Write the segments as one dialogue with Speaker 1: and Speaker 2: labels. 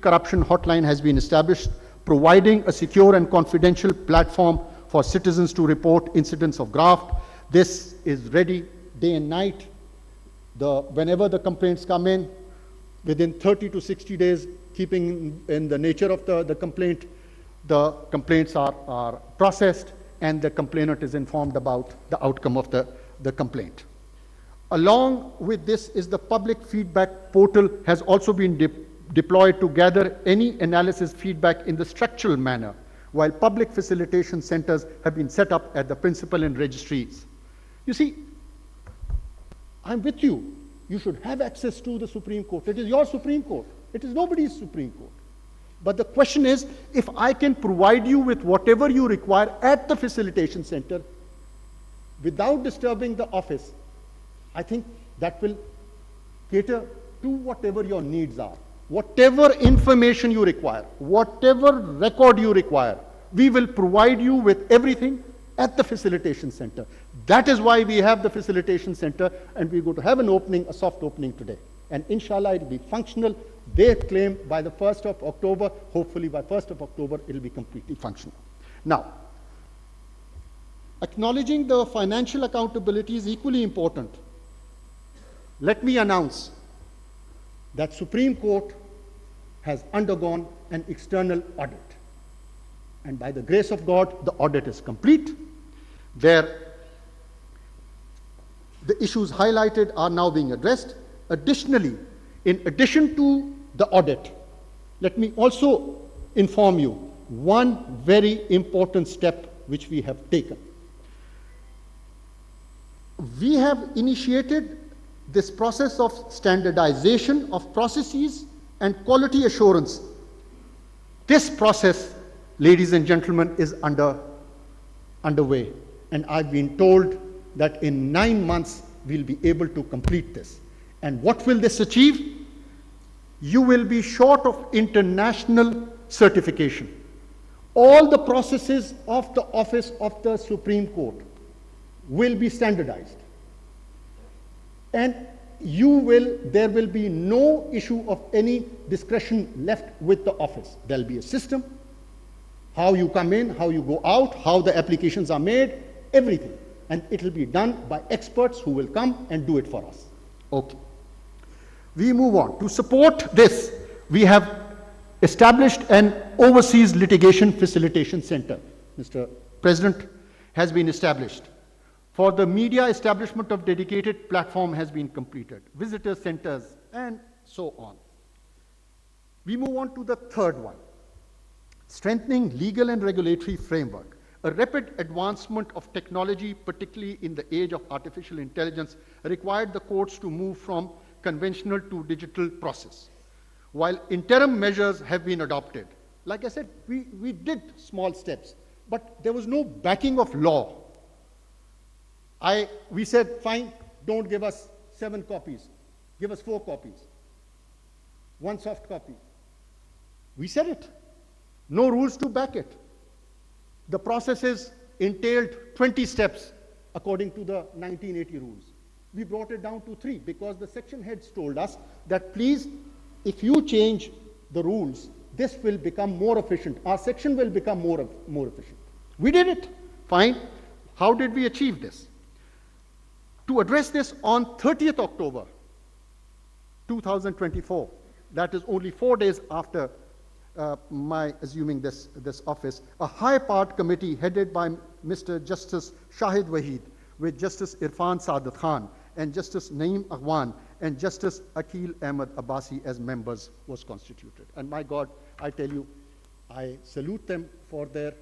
Speaker 1: Anti-Corruption Hotline has been established, providing a secure and confidential platform for citizens to report incidents of graft. This is ready day and night. Whenever the complaints come in, within 30 to 60 days, keeping in the nature of the complaint, the complaints are processed and the complainant is informed about the outcome of the complaint. Along with this is the public feedback portal has also been deployed to gather any analysis feedback in the structural manner, while public facilitation centers have been set up at the principal and registries. You see, I'm with you. You should have access to the Supreme Court. It is your Supreme Court. It is nobody's Supreme Court. But the question is, if I can provide you with whatever you require at the facilitation center without disturbing the office, I think that will cater to whatever your needs are. Whatever information you require, whatever record you require, we will provide you with everything at the facilitation center. That is why we have the facilitation center, and we're going to have an opening, a soft opening today. And inshallah, it will be functional. They claim by the 1st of October, hopefully by 1st of October, it will be completely functional. Now, acknowledging the financial accountability is equally important. Let me announce that Supreme Court has undergone an external audit. And by the grace of God, the audit is complete. The issues highlighted are now being addressed. Additionally, in addition to the audit, let me also inform you one very important step which we have taken. We have initiated this process of standardization of processes and quality assurance. This process, ladies and gentlemen, is underway. And I've been told that in 9 months, we'll be able to complete this. And what will this achieve? You will be short of international certification. All the processes of the office of the Supreme Court will be standardized. And there will be no issue of any discretion left with the office. There'll be a system, how you come in, how you go out, how the applications are made, everything. And it will be done by experts who will come and do it for us. Okay. We move on. To support this, we have established an overseas litigation facilitation center. Mr. President, has been established. For the media, establishment of dedicated platform has been completed, visitor centers, and so on. We move on to the third one, strengthening legal and regulatory framework. A rapid advancement of technology, particularly in the age of artificial intelligence, required the courts to move from conventional to digital process. While interim measures have been adopted, like I said, we did small steps, but there was no backing of law. We said, fine, don't give us 7 copies, give us 4 copies, 1 soft copy. We said it, no rules to back it. The processes entailed 20 steps according to the 1980 rules. We brought it down to 3 because the section heads told us that please, if you change the rules, this will become more efficient. Our section will become more efficient. We did it, fine. How did we achieve this? To address this, on 30th October 2024, that is only 4 days after my assuming this office, a high-part committee headed by Mr. Justice Shahid Waheed, with Justice Irfan Saadat Khan and Justice Naeem Aghwan and Justice Akil Ahmed Abbasi as members was constituted. And my God, I tell you, I salute them for their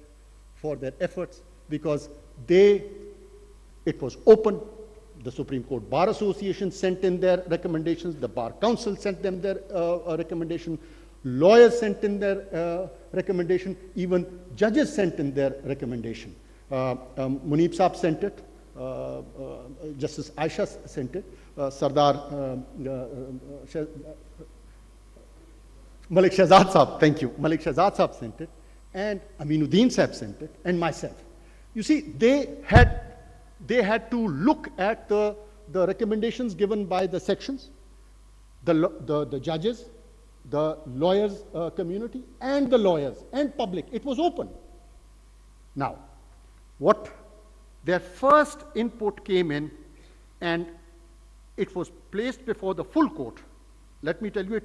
Speaker 1: efforts, because it was open. The Supreme Court Bar Association sent in their recommendations, the Bar Council sent them their recommendation, lawyers sent in their recommendation, even judges sent in their recommendation. Munib Saab sent it, Justice Aisha sent it, Sardar Malik Shahzad Saab, thank you, Malik Shahzad Saab sent it, and Aminuddin Saab sent it, and myself. You see, they had to look at the recommendations given by the sections, the judges, the lawyers community and the lawyers and public. It was open. Now, what their first input came in, and it was placed before the full court. Let me tell you,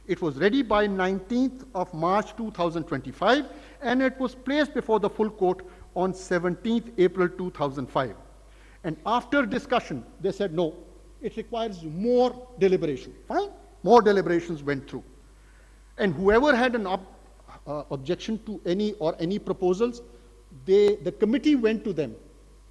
Speaker 1: it was ready by 19th of March 2025, and it was placed before the full court on 17th April 2005. And after discussion, they said, no, it requires more deliberation. Fine, more deliberations went through. And whoever had an objection to any proposals, the committee went to them.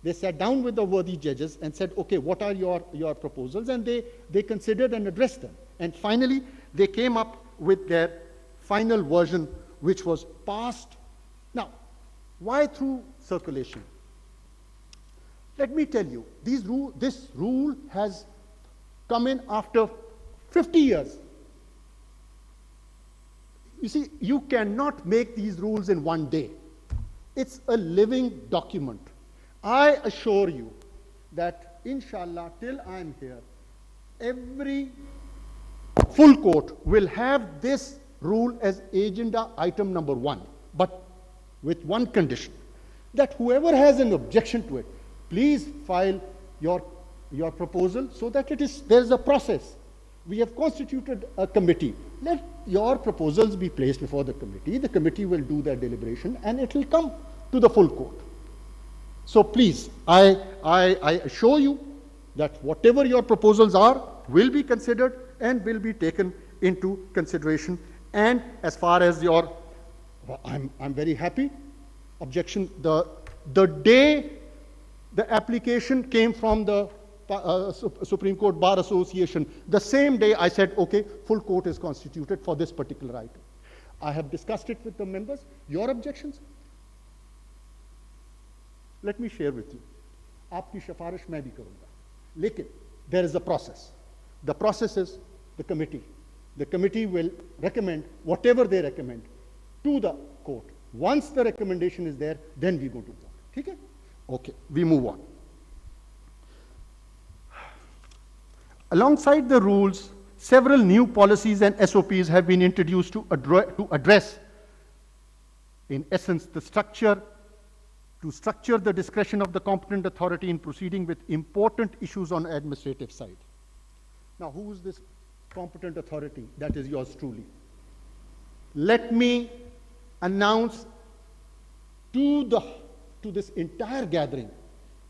Speaker 1: They sat down with the worthy judges and said, okay, what are your proposals? And they considered and addressed them. And finally, they came up with their final version, which was passed. Now, why through circulation? Let me tell you, this rule has come in after 50 years. You see, you cannot make these rules in one day. It's a living document. I assure you that, inshallah, till I'm here, every full court will have this rule as agenda item number 1, but with one condition, that whoever has an objection to it, please file your proposal so that there's a process. We have constituted a committee. Let your proposals be placed before the committee. The committee will do their deliberation and it will come to the full court. So please, I assure you that whatever your proposals are will be considered and will be taken into consideration. And as far as I'm very happy, objection, the day the application came from the Supreme Court Bar Association, the same day I said, okay, full court is constituted for this particular item. I have discussed it with the members. Your objections? Let me share with you. Aapki shafarish main bhi karunga. Lekin, there is a process. The process is the committee. The committee will recommend whatever they recommend to the court. Once the recommendation is there, then we go to court. Okay? Okay, we move on. Alongside the rules, several new policies and SOPs have been introduced to address, in essence, to structure the discretion of the competent authority in proceeding with important issues on administrative side. Now, who is this competent authority? That is yours truly. Let me announce to this entire gathering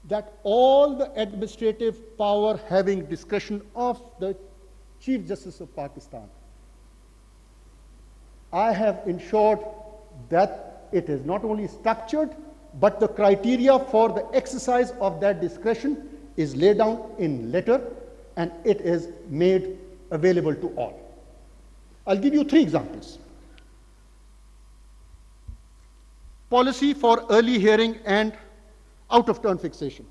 Speaker 1: that all the administrative power having discretion of the Chief Justice of Pakistan, I have ensured that it is not only structured, but the criteria for the exercise of that discretion is laid down in letter and it is made available to all. I'll give you 3 examples. Policy for early hearing and out-of-turn fixation.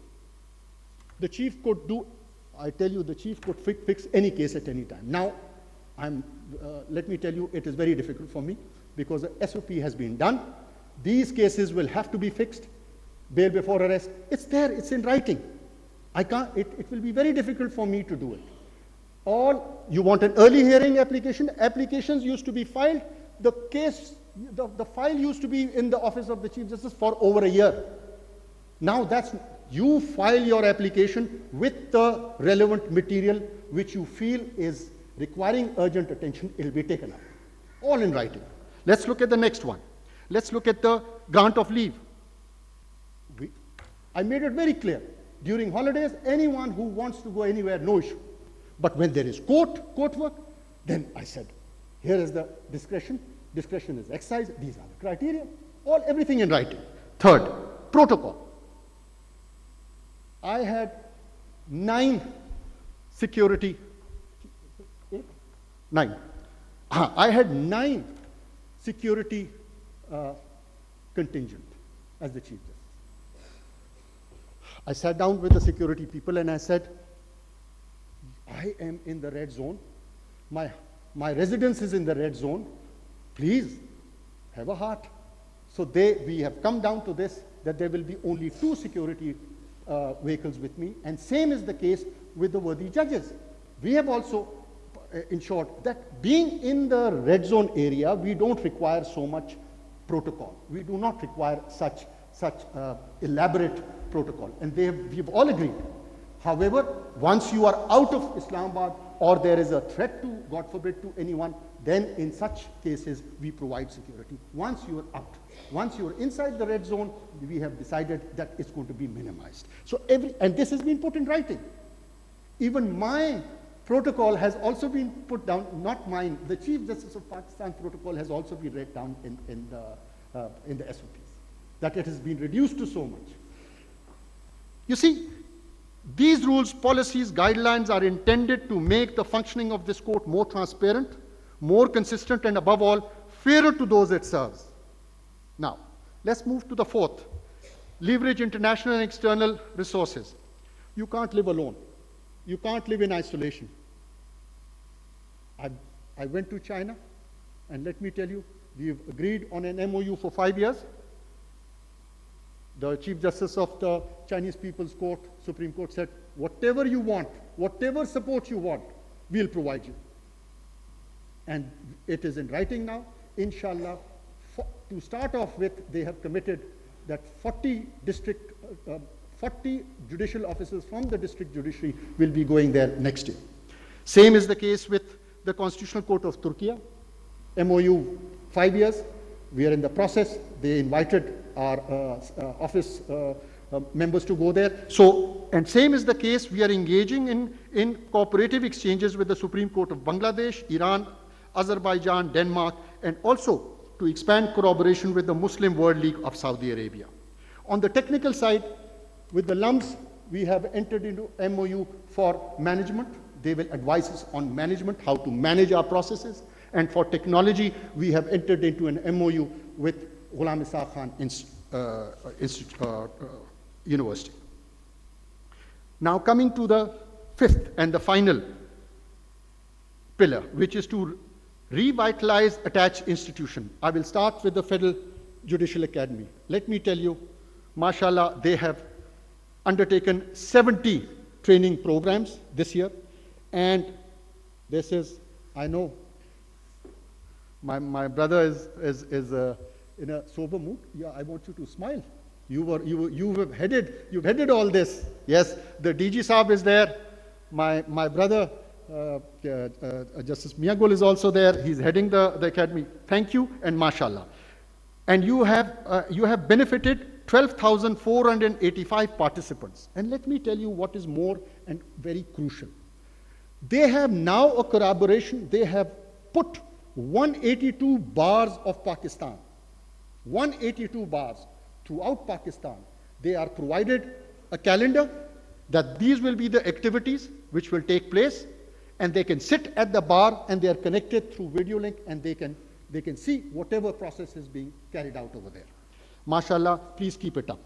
Speaker 1: The chief could do, I tell you, the chief could fix any case at any time. Now, let me tell you, it is very difficult for me because the SOP has been done. These cases will have to be fixed. Bail before arrest, it's there, it's in writing. I can't, it will be very difficult for me to do it. You want an early hearing application, applications used to be filed, the file used to be in the office of the Chief Justice for over a year. Now you file your application with the relevant material which you feel is requiring urgent attention, it will be taken up. All in writing. Let's look at the next one. Let's look at the grant of leave. I made it very clear. During holidays, anyone who wants to go anywhere, no issue. But when there is court work, then I said, here is the discretion. Discretion is exercised. These are the criteria. Everything in writing. Third, protocol. I had 9 security. 9. I had 9 security contingent as the Chief Justice. I sat down with the security people and I said, I am in the red zone. My residence is in the red zone. Please have a heart. So we have come down to this, that there will be only 2 security vehicles with me, and same is the case with the worthy judges. We have also in short, that being in the red zone area, we don't require so much protocol. We do not require such elaborate protocol. And we've all agreed. However, once you are out of Islamabad or there is a threat to, God forbid, to anyone, then in such cases, we provide security. Once you are out, once you are inside the red zone, we have decided that it's going to be minimized. So and this has been put in writing. Even my protocol has also been put down, not mine, the Chief Justice of Pakistan protocol has also been read down in the SOPs, that it has been reduced to so much. You see, these rules, policies, guidelines are intended to make the functioning of this court more transparent, more consistent, and above all, fairer to those it serves. Now, let's move to the fourth. Leverage international and external resources. You can't live alone. You can't live in isolation. I went to China, and let me tell you, we've agreed on an MOU for 5 years. The Chief Justice of the Chinese People's Court, Supreme Court said, whatever you want, whatever support you want, we'll provide you. And it is in writing now, inshallah. To start off with, they have committed that 40 judicial officers from the district judiciary will be going there next year. Same is the case with the Constitutional Court of Turkey, MOU 5 years. We are in the process. They invited our office members to go there. So, and same is the case, we are engaging in cooperative exchanges with the Supreme Court of Bangladesh, Iran, Azerbaijan, Denmark, and also to expand collaboration with the Muslim World League of Saudi Arabia. On the technical side, with the LUMS, we have entered into MOU for management. They will advise us on management, how to manage our processes. And for technology, we have entered into an MOU with Ghulam Ishaq Khan University. Now coming to the fifth and the final pillar, which is to revitalize attached institution. I will start with the Federal Judicial Academy. Let me tell you, mashallah, they have undertaken 70 training programs this year. And this is, I know, my brother is in a sober mood. Yeah, I want you to smile. You've headed all this. Yes, the DG Saab is there. My brother, Justice Miyagul is also there. He's heading the academy. Thank you and mashallah. And you have benefited 12,485 participants. And let me tell you what is more and very crucial. They have now a collaboration. They have put 182 bars of Pakistan, 182 bars throughout Pakistan. They are provided a calendar that these will be the activities which will take place, and they can sit at the bar and they are connected through video link, and they can see whatever process is being carried out over there. MashaAllah, please keep it up.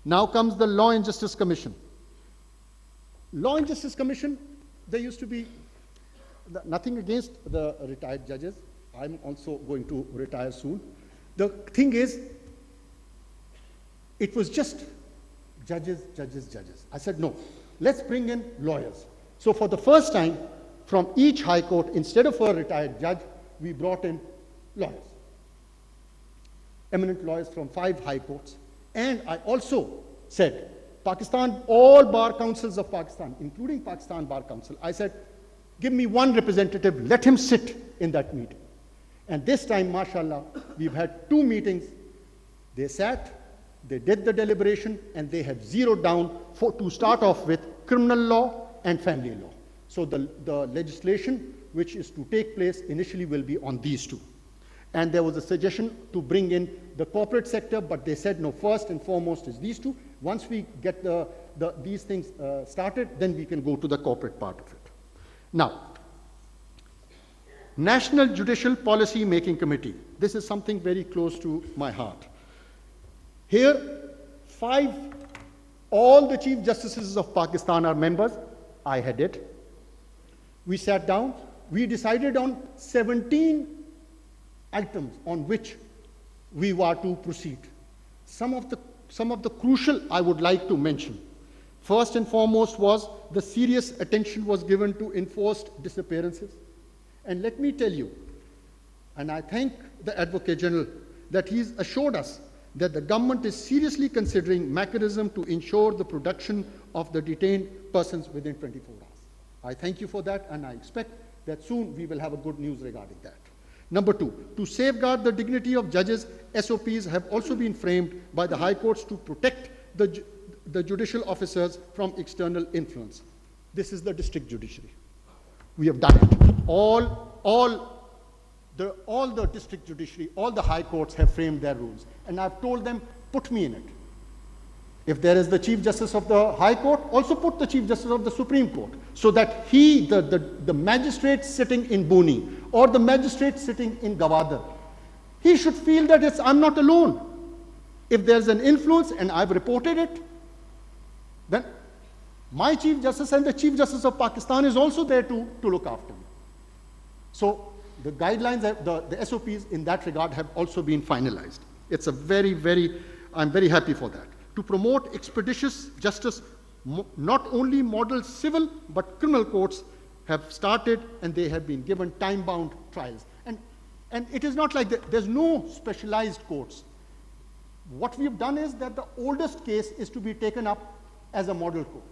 Speaker 1: Now comes the Law and Justice Commission. Law and Justice Commission, there used to be nothing against the retired judges. I'm also going to retire soon. The thing is, it was just judges. I said, no, let's bring in lawyers. So for the first time, from each high court, instead of a retired judge, we brought in lawyers. Eminent lawyers from 5 high courts. And I also said, Pakistan, all bar councils of Pakistan, including Pakistan Bar Council, I said, give me one representative, let him sit in that meeting. And this time, mashallah, we've had 2 meetings. They sat, they did the deliberation, and they have zeroed down to start off with criminal law and family law. So the legislation which is to take place initially will be on these 2. And there was a suggestion to bring in the corporate sector, but they said, no, first and foremost is these 2. Once we get these things started, then we can go to the corporate part of it. Now, National Judicial Policy Making Committee. This is something very close to my heart. Here, 5, all the Chief Justices of Pakistan are members. I had it. We sat down. We decided on 17 items on which we were to proceed. Some of the crucial I would like to mention. First and foremost was the serious attention was given to enforced disappearances. And let me tell you, and I thank the Advocate General that he's assured us that the government is seriously considering mechanism to ensure the production of the detained persons within 24 hours. I thank you for that, and I expect that soon we will have a good news regarding that. Number two, to safeguard the dignity of judges, SOPs have also been framed by the High Courts to protect the judicial officers from external influence. This is the district judiciary. We have done it. All the district judiciary, all the high courts have framed their rules. And I've told them, put me in it. If there is the Chief Justice of the High Court, also put the Chief Justice of the Supreme Court, so that the magistrate sitting in Buni or the magistrate sitting in Gwadar, he should feel that I'm not alone. If there's an influence and I've reported it, then my Chief Justice and the Chief Justice of Pakistan is also there to look after me. So the guidelines, the SOPs in that regard have also been finalized. It's a I'm very happy for that. To promote expeditious justice, not only model civil but criminal courts have started, and they have been given time-bound trials. And it is not like there's no specialized courts. What we've done is that the oldest case is to be taken up as a model court.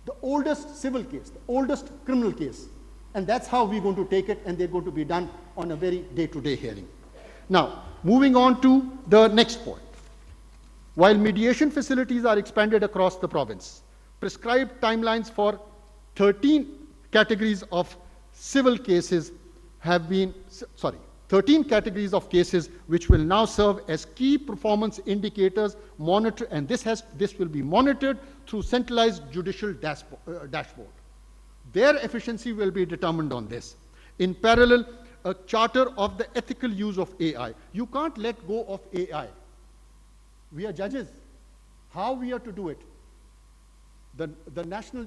Speaker 1: The oldest civil case, the oldest criminal case. And that's how we're going to take it, and they're going to be done on a very day-to-day hearing. Now, moving on to the next point. While mediation facilities are expanded across the province, prescribed timelines for 13 categories of civil cases have been, 13 categories of cases which will now serve as key performance indicators, and this will be monitored through centralized judicial dashboard. Their efficiency will be determined on this. In parallel, a charter of the ethical use of AI. You can't let go of AI. We are judges. How we are to do it? The national,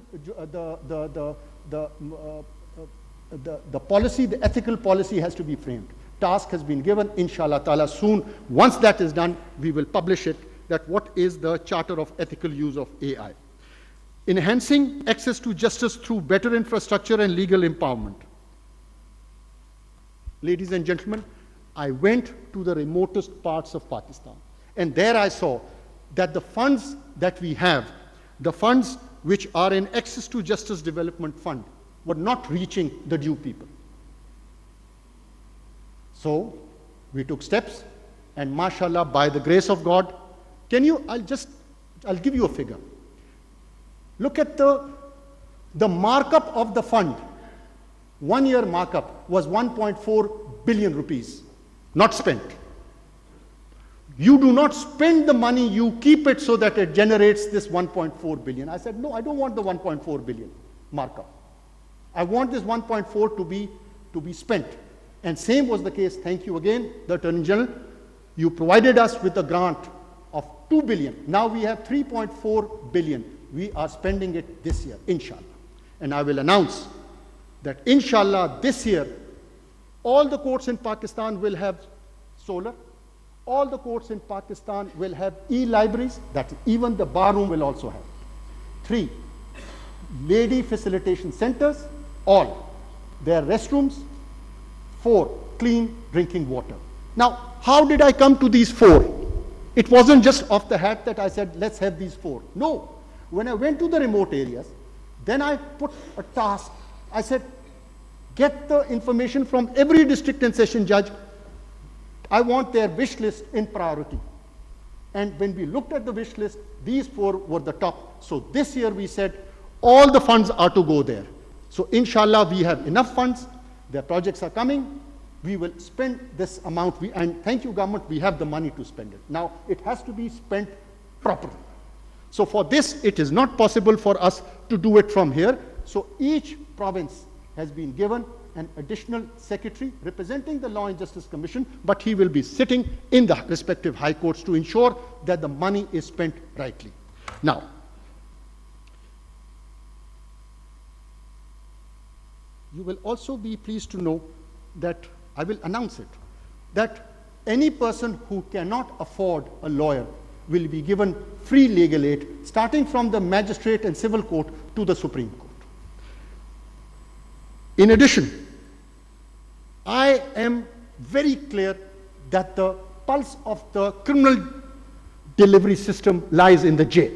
Speaker 1: the policy, the ethical policy has to be framed. Task has been given, inshallah ta'ala, soon. Once that is done, we will publish it, that what is the charter of ethical use of AI. Enhancing access to justice through better infrastructure and legal empowerment. Ladies and gentlemen, I went to the remotest parts of Pakistan, and there I saw that the funds that we have, the funds which are in access to justice development fund, were not reaching the due people. So we took steps, and mashallah, by the grace of God, I'll give you a figure. Look at the markup of the fund. 1 year markup was 1.4 billion rupees, not spent. You do not spend the money, you keep it so that it generates this 1.4 billion. I said, no, I don't want the 1.4 billion markup. I want this 1.4 to be spent. And same was the case, thank you again, the Attorney General. You provided us with a grant of 2 billion. Now we have 3.4 billion. We are spending it this year, inshallah. And I will announce that inshallah this year, all the courts in Pakistan will have solar. All the courts in Pakistan will have e-libraries, that even the bar room will also have. 3, lady facilitation centers, all. Their restrooms. 4, clean drinking water. Now, how did I come to these 4? It wasn't just off the hat that I said, let's have these 4. No. When I went to the remote areas, then I put a task. I said, get the information from every district and session judge. I want their wish list in priority. And when we looked at the wish list, these 4 were the top. So this year we said, all the funds are to go there. So inshallah, we have enough funds. Their projects are coming. We will spend this amount. And thank you, government, we have the money to spend it. Now, it has to be spent properly. So for this, it is not possible for us to do it from here. So each province has been given an additional secretary representing the Law and Justice Commission, but he will be sitting in the respective high courts to ensure that the money is spent rightly. Now, you will also be pleased to know that I will announce it, that any person who cannot afford a lawyer will be given free legal aid, starting from the magistrate and civil court to the Supreme Court. In addition, I am very clear that the pulse of the criminal delivery system lies in the jail.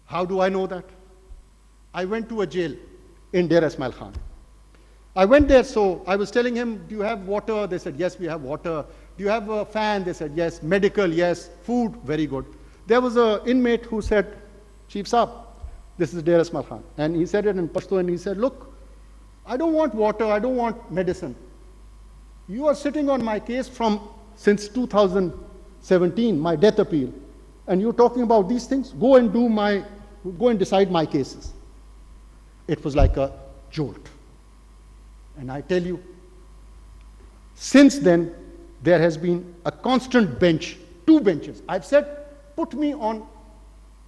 Speaker 1: How do I know that? I went to a jail in Deir Ismail Khan. I went there, so I was telling him, do you have water? They said, yes, we have water. Do you have a fan? They said, yes. Medical, yes. Food, very good. There was an inmate who said, Chief Saab, this is Deir Ismail Khan. And he said it in Pashto, and he said, look, I don't want water, I don't want medicine. You are sitting on my case since 2017, my death appeal, and you're talking about these things? Go and decide my cases. It was like a jolt. And I tell you, since then, there has been a constant bench, 2 benches. I've said, put me on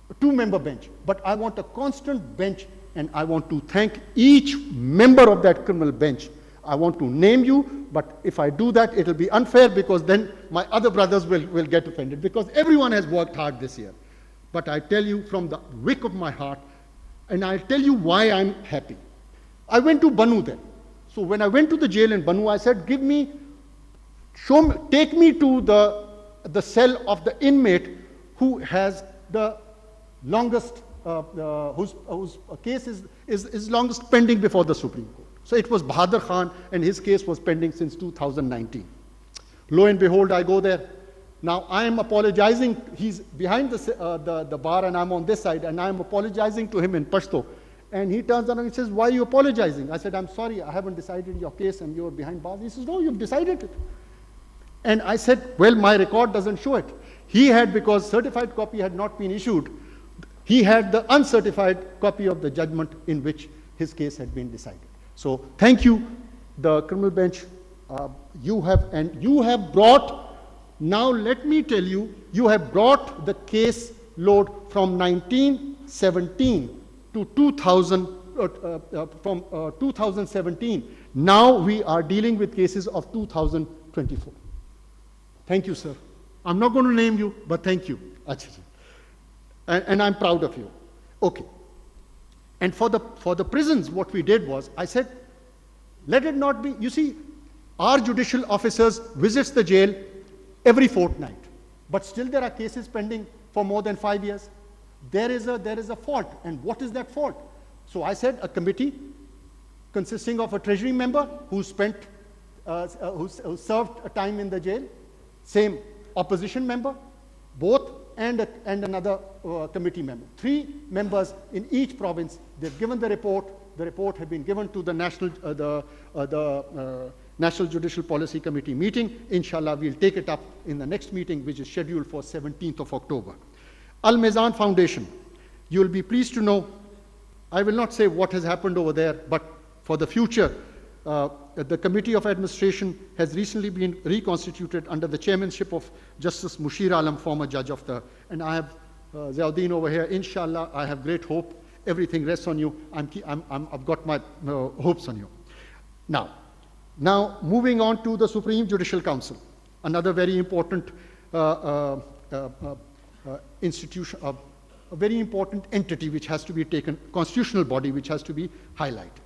Speaker 1: a 2-member bench, but I want a constant bench, and I want to thank each member of that criminal bench. I want to name you, but if I do that, it'll be unfair, because then my other brothers will get offended, because everyone has worked hard this year. But I tell you from the wick of my heart, and I'll tell you why I'm happy. I went to Banu then. So when I went to the jail in Banu, I said, take me to the cell of the inmate who has the longest, whose case is longest pending before the Supreme Court. So it was Bahadur Khan, and his case was pending since 2019. Lo and behold, I go there. Now I am apologizing. He's behind the bar, and I'm on this side, and I'm apologizing to him in Pashto. And he turns around and he says, why are you apologizing? I said, I'm sorry, I haven't decided your case, and you're behind bars. He says, no, you've decided it. And I said, well, my record doesn't show it. He had, because certified copy had not been issued, he had the uncertified copy of the judgment in which his case had been decided. So thank you, the criminal bench. You have brought, now let me tell you, you have brought the case load from 1917 to 2017. Now we are dealing with cases of 2024. Thank you, sir. I'm not going to name you, but thank you. And I'm proud of you. Okay. And for the prisons, what we did was, I said, let it not be, you see, our judicial officers visits the jail every fortnight, but still there are cases pending for more than 5 years. There is a fault, and what is that fault? So I said, a committee consisting of a treasury member who served a time in the jail, same opposition member, both, and another committee member. 3 members in each province. They've given the report. The report had been given to the National Judicial Policy Committee meeting. Inshallah, we'll take it up in the next meeting, which is scheduled for 17th of October. Al-Mizan Foundation, you'll be pleased to know, I will not say what has happened over there, but for the future, the Committee of Administration has recently been reconstituted under the chairmanship of Justice Mushir Alam, former judge of and I have Ziauddin over here. Inshallah, I have great hope. Everything rests on you. I've got my hopes on you. Now, moving on to the Supreme Judicial Council, another very important institution, a very important entity which has to be taken, constitutional body which has to be highlighted.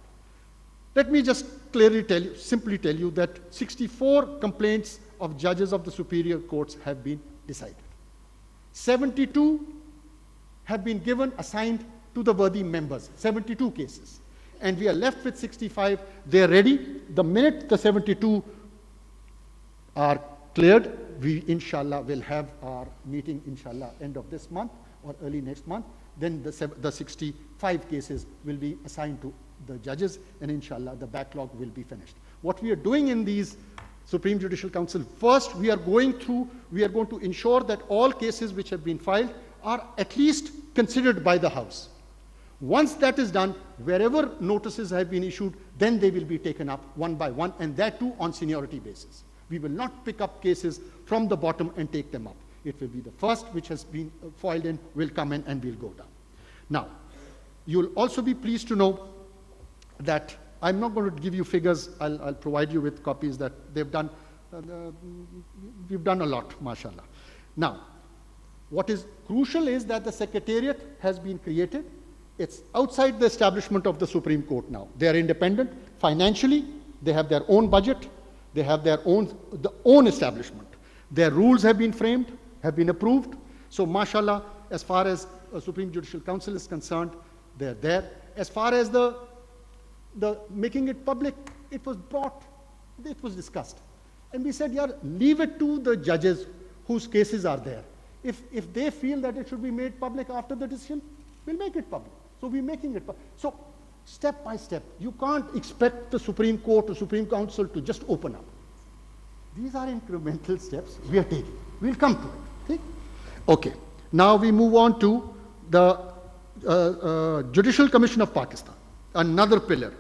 Speaker 1: Let me just simply tell you that 64 complaints of judges of the superior courts have been decided. 72 have been assigned to the worthy members, 72 cases. And we are left with 65. They are ready. The minute the 72 are cleared, we inshallah will have our meeting, inshallah, end of this month or early next month. Then the 65 cases will be assigned to the judges, and inshallah the backlog will be finished. What we are doing in these Supreme Judicial Council, first we are going to ensure that all cases which have been filed are at least considered by the House. Once that is done, wherever notices have been issued, then they will be taken up one by one, and that too on seniority basis. We will not pick up cases from the bottom and take them up. It will be the first which has been filed in, will come in and will go down. Now, you'll also be pleased to know that I'm not going to give you figures. I'll provide you with copies that they've done. We've done a lot, mashallah. Now, what is crucial is that the secretariat has been created, It's outside the establishment of the Supreme Court now. They are independent financially. They have their own budget. They have their own establishment. Their rules have been framed, have been approved. So, mashallah, as far as Supreme Judicial Council is concerned, they're there. As far as the making it public, it was brought, it was discussed. And we said, yeah, leave it to the judges whose cases are there. If they feel that it should be made public after the decision, we'll make it public. So we're making it public. So step by step, you can't expect the Supreme Court or Supreme Council to just open up. These are incremental steps we are taking. We'll come to it. Okay. Now we move on to the Judicial Commission of Pakistan, another pillar.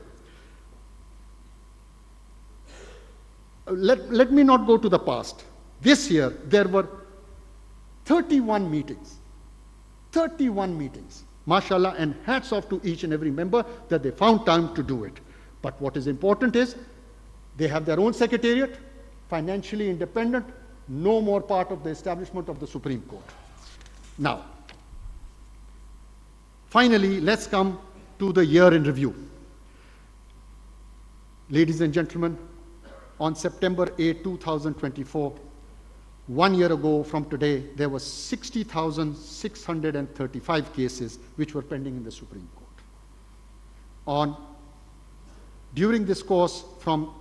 Speaker 1: Let me not go to the past. This year, there were 31 meetings. 31 meetings. MashaAllah, and hats off to each and every member that they found time to do it. But what is important is, they have their own secretariat, financially independent, no more part of the establishment of the Supreme Court. Now, finally, let's come to the year in review. Ladies and gentlemen, on September 8, 2024, 1 year ago from today, there were 60,635 cases which were pending in the Supreme Court. During this course from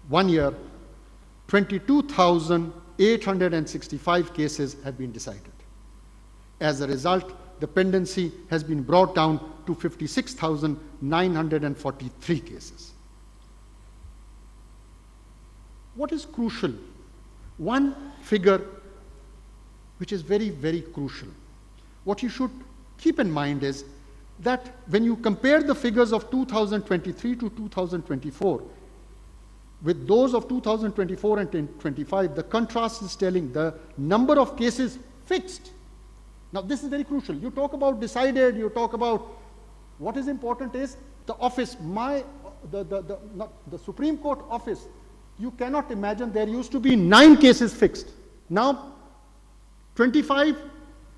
Speaker 1: 1 year, 22,865 cases have been decided. As a result, the pendency has been brought down to 56,943 cases. What is crucial? One figure which is very, very crucial. What you should keep in mind is that when you compare the figures of 2023 to 2024 with those of 2024 and 2025, the contrast is telling the number of cases fixed. Now, this is very crucial. You talk about decided, you talk about what is important is the office, the Supreme Court office. You cannot imagine there used to be 9 cases fixed. Now, 25,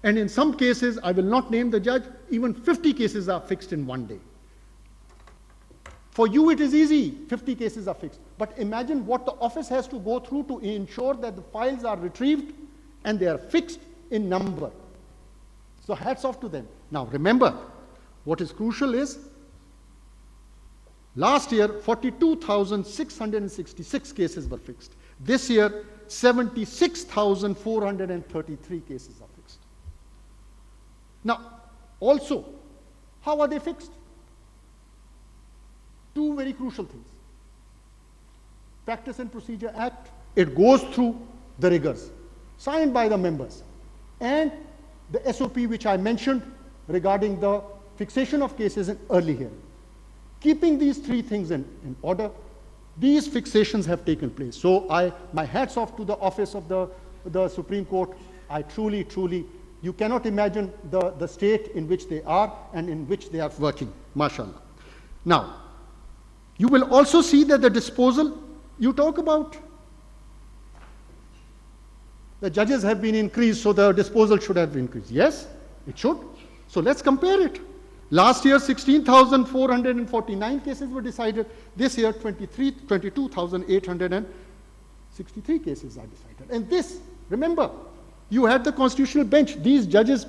Speaker 1: and in some cases, I will not name the judge, even 50 cases are fixed in one day. For you, it is easy, 50 cases are fixed. But imagine what the office has to go through to ensure that the files are retrieved and they are fixed in number. So hats off to them. Now, remember, what is crucial is, last year, 42,666 cases were fixed. This year, 76,433 cases are fixed. Now, also, how are they fixed? 2 very crucial things. Practice and Procedure Act, it goes through the rigors, signed by the members, and the SOP which I mentioned regarding the fixation of cases in early hearing. Keeping these 3 things in order, these fixations have taken place. So my hats off to the office of the Supreme Court. I truly, you cannot imagine the state in which they are and in which they are working, mashallah. Now, you will also see that the disposal, you talk about the judges have been increased, so the disposal should have increased. Yes, it should. So let's compare it. Last year, 16,449 cases were decided. This year, 22,863 cases are decided. And this, remember, you had the constitutional bench. These judges,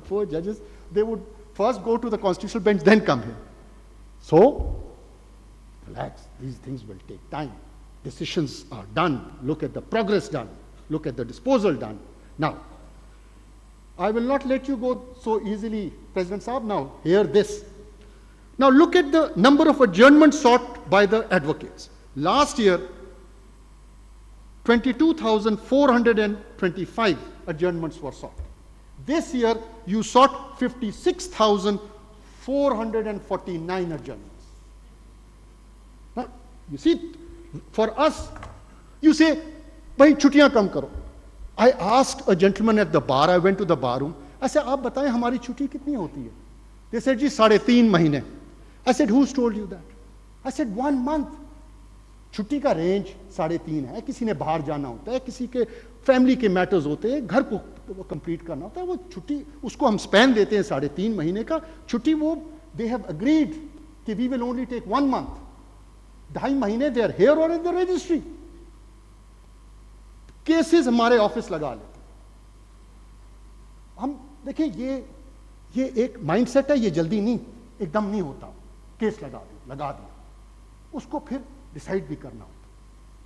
Speaker 1: poor judges, they would first go to the constitutional bench, then come here. So, relax. These things will take time. Decisions are done. Look at the progress done. Look at the disposal done. Now, I will not let you go so easily, President Saab. Now, hear this. Now, look at the number of adjournments sought by the advocates. Last year, 22,425 adjournments were sought. This year, you sought 56,449 adjournments. Now, you see, for us, you say, bhai, chutiyan kam karo. I asked a gentleman at the bar, I went to the bar room, I said, aap bataye, hamari chuti kitni hoti hai? They said, ji, 3.5 mahine. I said, who's told you that? I said, 1 month. छुट्टी का range 3.5 है, किसी ने बाहर जाना होता है, किसी के फैमिली के मैटर्स होते हैं, घर को कंप्लीट करना होता है, वो छुट्टी उसको हम स्पैन देते हैं 3.5 महीने का छुट्टी। वो दे हैव अग्रीड कि we will only take 1 month, 2.5 महीने दे आर हियर और इन द रजिस्ट्री। केसेस हमारे ऑफिस लगा लेते हैं हम। देखिए ये एक माइंडसेट है, ये जल्दी नहीं, एकदम नहीं होता। केस लगा दिया, उसको फिर डिसाइड भी करना होता,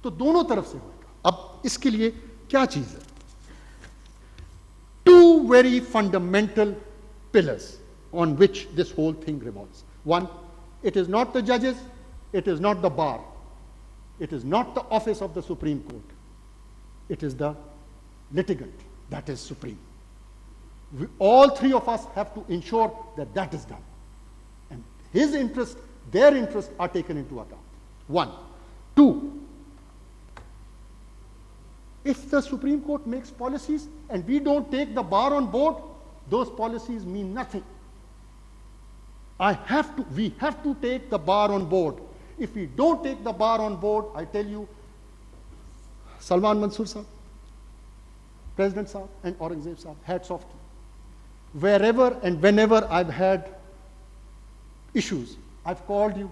Speaker 1: तो दोनों तरफ से होगा। अब इसके लिए क्या चीज है? 2 very fundamental pillars on which this whole thing revolves. 1, it is not the judges, it is not the bar, it is not the office of the Supreme Court, it is the litigant, that is supreme. All 3 of us have to ensure that that is done, and his interest, their interests are taken into account. 1. 2, if the Supreme Court makes policies and we don't take the bar on board, those policies mean nothing. We have to take the bar on board. If we don't take the bar on board, I tell you, Salman Mansoor Sahab, President Sahab, and Aurangzeb Sahab, hats off to you. Wherever and whenever I've had issues, I've called you,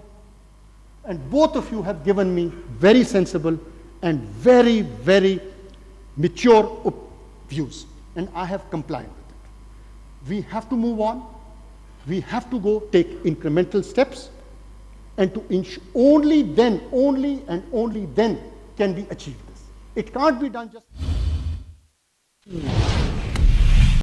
Speaker 1: and both of you have given me very sensible and very, very mature views, and I have complied with it. We have to move on. We have to go take incremental steps, and only then can we achieve this. It can't be done just